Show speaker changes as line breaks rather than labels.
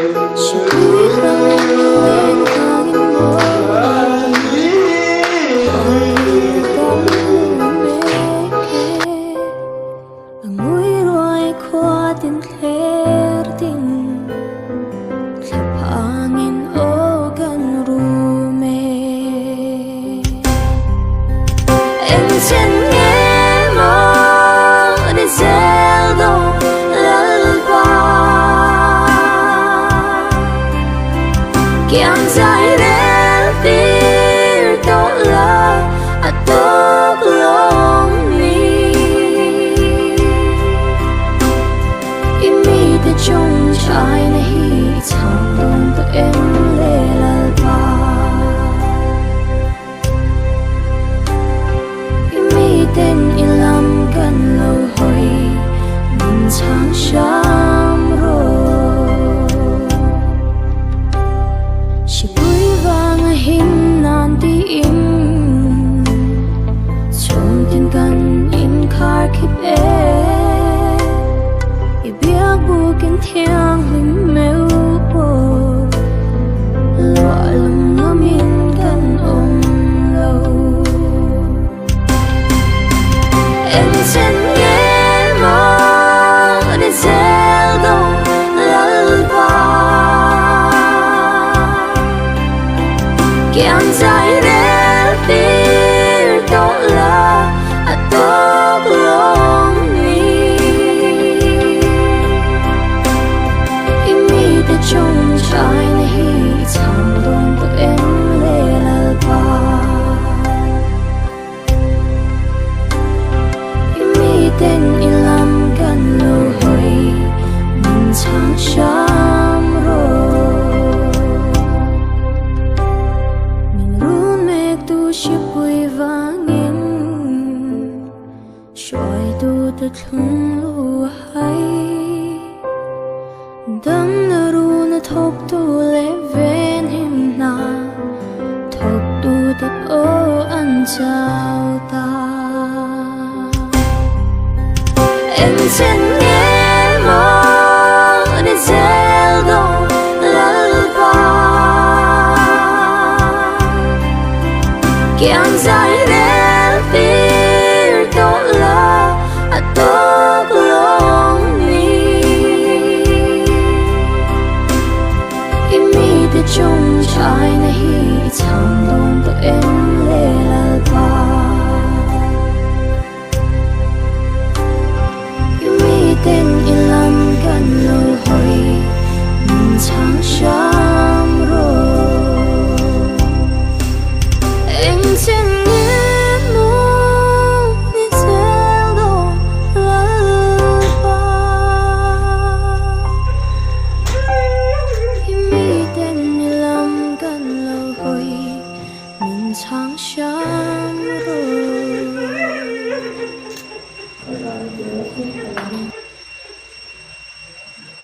Chỉ biết rằng em yêu em càng em mơ trên nghe mơ để gieo đâu lỡ qua kiang dài đến tir to la atok long mi imi te trong trái này chẳng đông ta em lệ lal pa tên ilam gần lâu hồi mình chẳng sớm rồi chỉ vui vàng hình nan đi im trong thiên gần in khar kịp e biết bukin thiang hình mèo bồ loại lòng ngắm in gần ôm lâu em trên nghe mơ để gieo đâu lỡ qua kiang dài đến tir to la atok long mi imi te trong trái này chẳng đông ta em lệ lal pa tên ilam gần lâu hồi mình chẳng sớm rồi mình run mẹ tu ship bùi vang in trôi tu ta thung lu hay đâm na ru na thok tu lệ ven him na thok tu ta ô ăn chào ta em trên nghe mơ để gieo đâu lỡ qua kiang dài đến tir to la atok long mi imi te trong trái này chẳng đông ta em lệ la